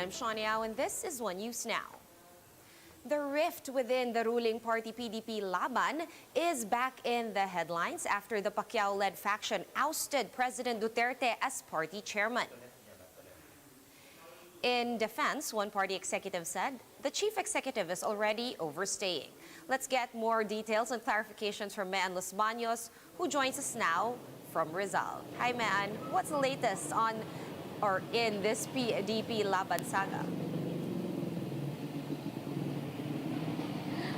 I'm Shawn Yao, and this is One News Now. The rift within the ruling party PDP Laban is back in the headlines after the Pacquiao-led faction ousted President Duterte as party chairman. In defense, one party executive said the chief executive is already overstaying. Let's get more details and clarifications from Mean Los Baños, who joins us now from Rizal. Hi, Mean. What's the latest on or in this PDP Laban saga?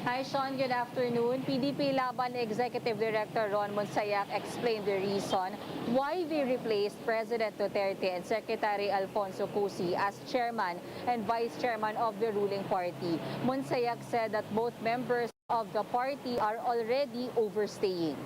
Hi, Sean. Good afternoon. PDP Laban Executive Director Ron Monsayac explained the reason why they replaced President Duterte and Secretary Alfonso Cusi as chairman and vice chairman of the ruling party. Monsayac said that both members of the party are already overstaying.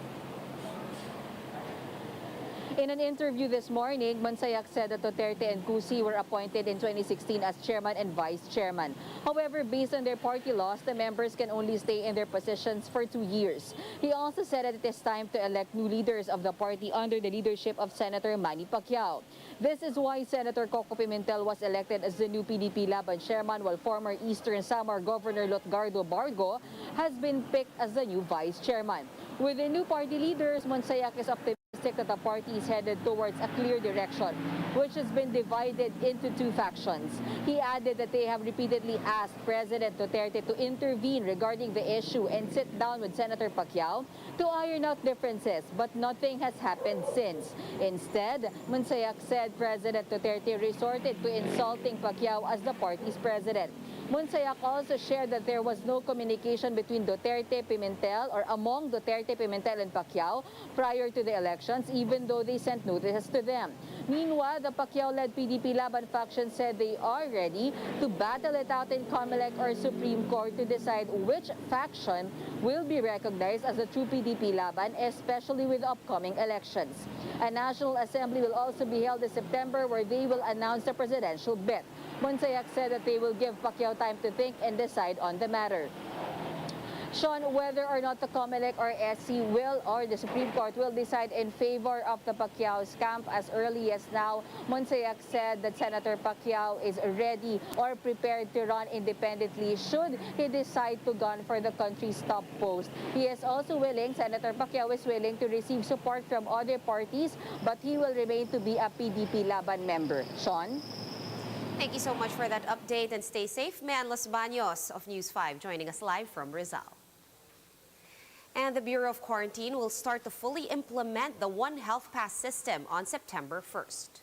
In an interview this morning, Monsayac said that Duterte and Cusi were appointed in 2016 as chairman and vice chairman. However, based on their party laws, the members can only stay in their positions for 2 years. He also said that it is time to elect new leaders of the party under the leadership of Senator Manny Pacquiao. This is why Senator Coco Pimentel was elected as the new PDP Laban chairman, while former Eastern Samar Governor Lotgardo Bargo has been picked as the new vice chairman. With the new party leaders, Monsayac is optimistic that the party is headed towards a clear direction, which has been divided into two factions. He added that they have repeatedly asked President Duterte to intervene regarding the issue and sit down with Senator Pacquiao to iron out differences, but nothing has happened since. Instead, Monsayac said President Duterte resorted to insulting Pacquiao as the party's president. Monsayac also shared that there was no communication between Duterte, Pimentel, or among Duterte, Pimentel, and Pacquiao prior to the elections, even though they sent notices to them. Meanwhile, the Pacquiao-led PDP Laban faction said they are ready to battle it out in COMELEC or Supreme Court to decide which faction will be recognized as the true PDP Laban, especially with upcoming elections. A National Assembly will also be held in September where they will announce the presidential bid. Monsayac said that they will give Pacquiao time to think and decide on the matter. Sean, whether or not the COMELEC or SC will or the Supreme Court will decide in favor of the Pacquiao's camp as early as now, Monsayac said that Senator Pacquiao is ready or prepared to run independently should he decide to gun for the country's top post. He is also willing, Senator Pacquiao is willing to receive support from other parties, but he will remain to be a PDP Laban member. Sean? Thank you so much for that update and stay safe. Mean Los Baños of News 5 joining us live from Rizal. And the Bureau of Quarantine will start to fully implement the One Health Pass system on September 1st.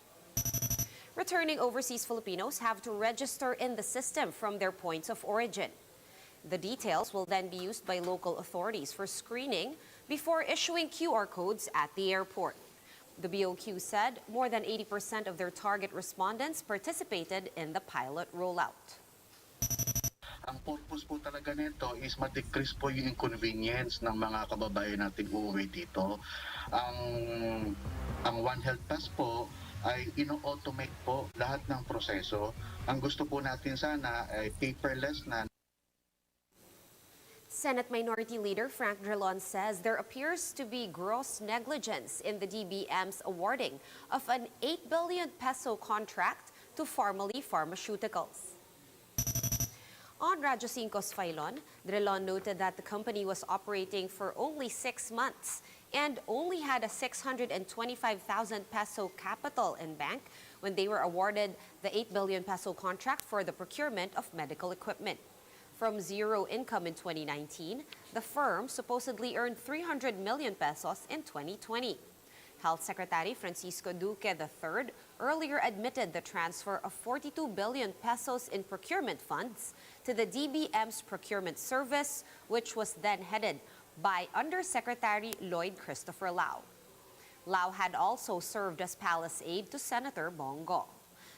Returning overseas Filipinos have to register in the system from their points of origin. The details will then be used by local authorities for screening before issuing QR codes at the airport. The BOQ said more than 80% of their target respondents participated in the pilot rollout. Ang purpose po talaga nito is ma-decrease po yung inconvenience ng mga kababayan nating uuwi dito. Ang One Health Pass po ay ino-automate po lahat ng proseso. Ang gusto po natin sana ay paperless na. Senate Minority Leader Frank Drilon says there appears to be gross negligence in the DBM's awarding of an 8 billion peso contract to Pharmally Pharmaceuticals. On Radyo 5's Filon, Drilon noted that the company was operating for only 6 months and only had a 625,000 peso capital in bank when they were awarded the 8 billion peso contract for the procurement of medical equipment. From zero income in 2019, the firm supposedly earned 300 million pesos in 2020. Health Secretary Francisco Duque III earlier admitted the transfer of 42 billion pesos in procurement funds to the DBM's procurement service, which was then headed by Undersecretary Lloyd Christopher Lau. Lau had also served as palace aide to Senator Bongo.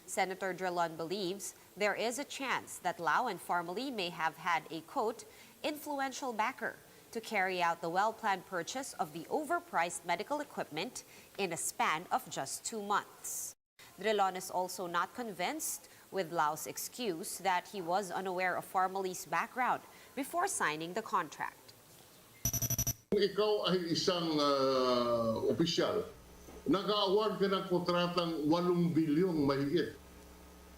Senator Drilon believes there is a chance that Lau and Pharmally may have had a, quote, influential backer to carry out the well-planned purchase of the overpriced medical equipment in a span of just 2 months. Drilon is also not convinced with Lau's excuse that he was unaware of Pharmally's background before signing the contract. Kung ikaw ay isang opisyal, nag-award ka ng kontratang 8 bilyong mahigit.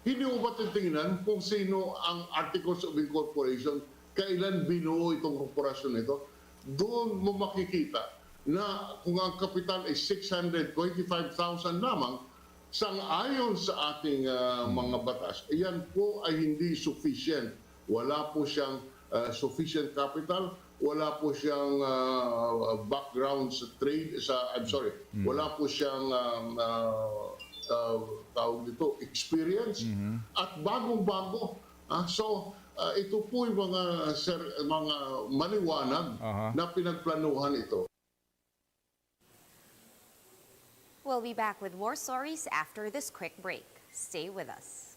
Hindi mo ba titingnan kung sino ang Articles of Incorporation, kailan binuo itong korporasyon ito? Doon mo makikita na kung ang kapital ay 625,000 lamang, sang-ayon sa ating mga batas, iyan po ay hindi sufficient. Wala po siyang sufficient capital, wala po siyang background sa trade, wala po siyang tawag dito, experience, at bagong-bago. Ito po yung mga maliwanag na pinagplanuhan ito. We'll be back with more stories after this quick break. Stay with us.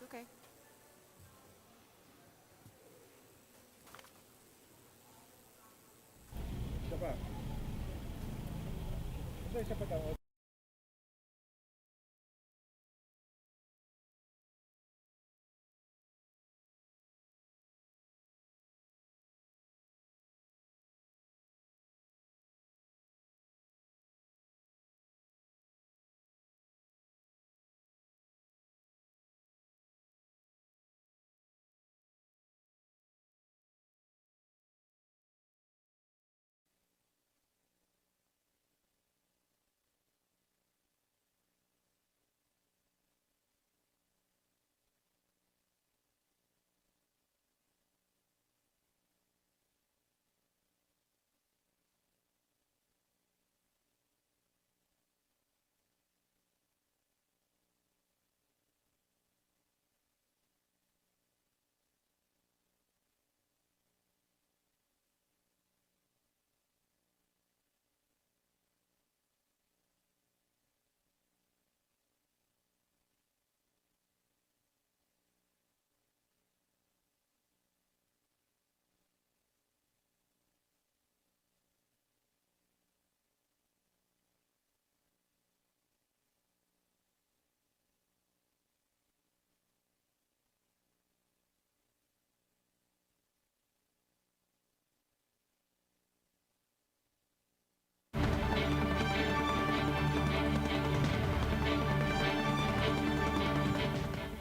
Okay.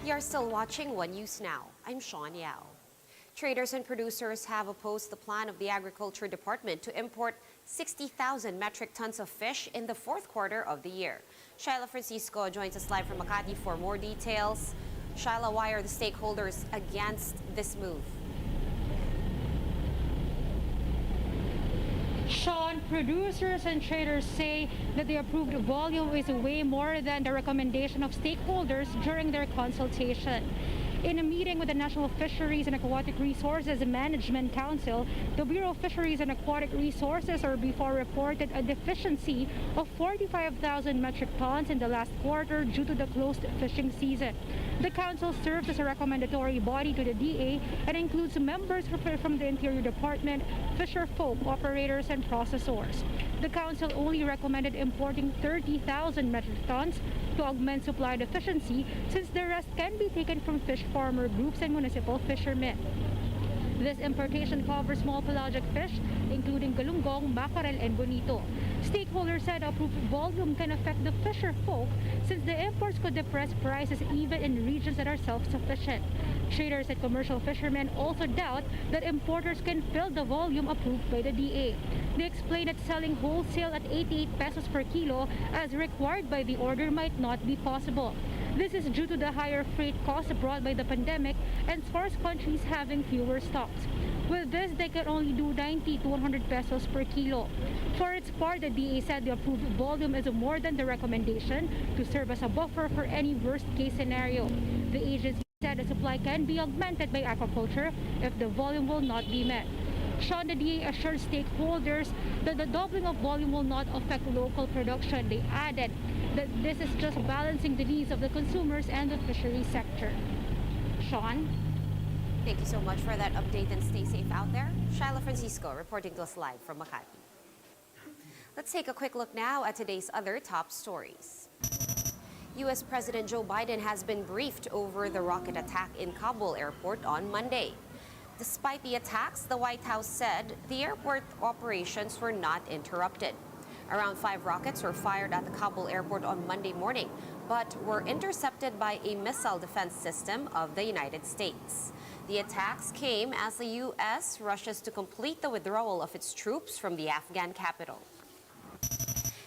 You're still watching One News Now. I'm Sean Yao. Traders and producers have opposed the plan of the Agriculture Department to import 60,000 metric tons of fish in the fourth quarter of the year. Shyla Francisco joins us live from Makati for more details. Shyla, why are the stakeholders against this move? Sean, producers and traders say that the approved volume is way more than the recommendation of stakeholders during their consultation. In a meeting with the National Fisheries and Aquatic Resources Management Council, the Bureau of Fisheries and Aquatic Resources before reported a deficiency of 45,000 metric tons in the last quarter due to the closed fishing season. The council serves as a recommendatory body to the DA and includes members from the Interior Department, fisher folk, operators, and processors. The council only recommended importing 30,000 metric tons to augment supply deficiency, since the rest can be taken from fish farmer groups and municipal fishermen. This importation covers small pelagic fish, including galunggong, mackerel, and bonito. Stakeholders said approved volume can affect the fisher folk, since the imports could depress prices even in regions that are self-sufficient. Traders and commercial fishermen also doubt that importers can fill the volume approved by the DA. They explain that selling wholesale at 88 pesos per kilo as required by the order might not be possible. This is due to the higher freight costs brought by the pandemic and source countries having fewer stocks. With this, they can only do 90 to 100 pesos per kilo. For its part, the DA said the approved volume is more than the recommendation to serve as a buffer for any worst-case scenario. The agency said the supply can be augmented by aquaculture if the volume will not be met. Sean, the DA assured stakeholders that the doubling of volume will not affect local production. They added that this is just balancing the needs of the consumers and the fishery sector. Sean? Thank you so much for that update and stay safe out there. Shyla Francisco reporting to us live from Makati. Let's take a quick look now at today's other top stories. U.S. President Joe Biden has been briefed over the rocket attack in Kabul airport on Monday. Despite the attacks, the White House said the airport operations were not interrupted. Around 5 rockets were fired at the Kabul airport on Monday morning, but were intercepted by a missile defense system of the United States. The attacks came as the U.S. rushes to complete the withdrawal of its troops from the Afghan capital.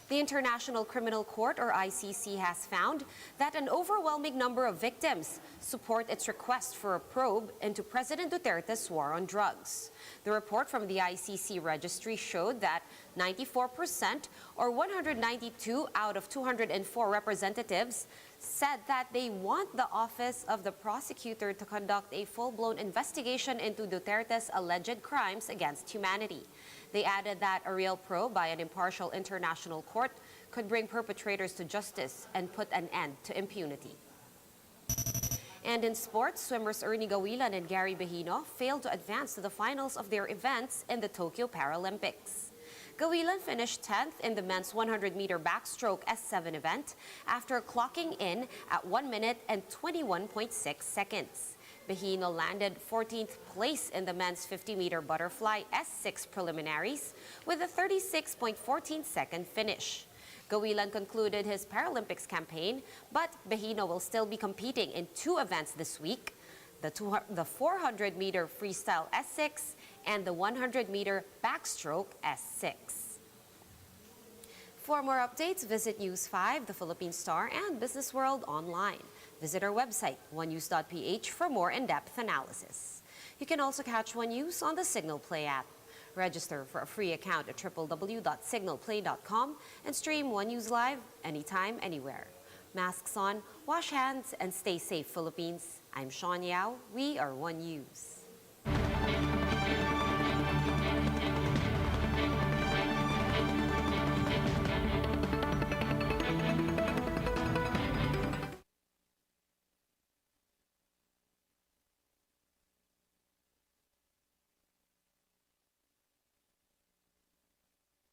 The International Criminal Court, or ICC, has found that an overwhelming number of victims support its request for a probe into President Duterte's war on drugs. The report from the ICC registry showed that 94%, or 192 out of 204 representatives, said that they want the Office of the Prosecutor to conduct a full-blown investigation into Duterte's alleged crimes against humanity. They added that a real probe by an impartial international court could bring perpetrators to justice and put an end to impunity. And in sports, swimmers Ernie Gawilan and Gary Behino failed to advance to the finals of their events in the Tokyo Paralympics. Gawilan finished 10th in the men's 100-meter backstroke S7 event after clocking in at 1 minute and 21.6 seconds. Behino landed 14th place in the men's 50-meter butterfly S6 preliminaries with a 36.14-second finish. Gawilan concluded his Paralympics campaign, but Behino will still be competing in 2 events this week, the 400-meter freestyle S6 and the 100-meter backstroke S6. For more updates, visit News 5, The Philippine Star, and Business World online. Visit our website, onenews.ph, for more in-depth analysis. You can also catch One News on the Signal Play app. Register for a free account at www.signalplay.com and stream One News live anytime, anywhere. Masks on, wash hands, and stay safe, Philippines. I'm Sean Yao. We are One News.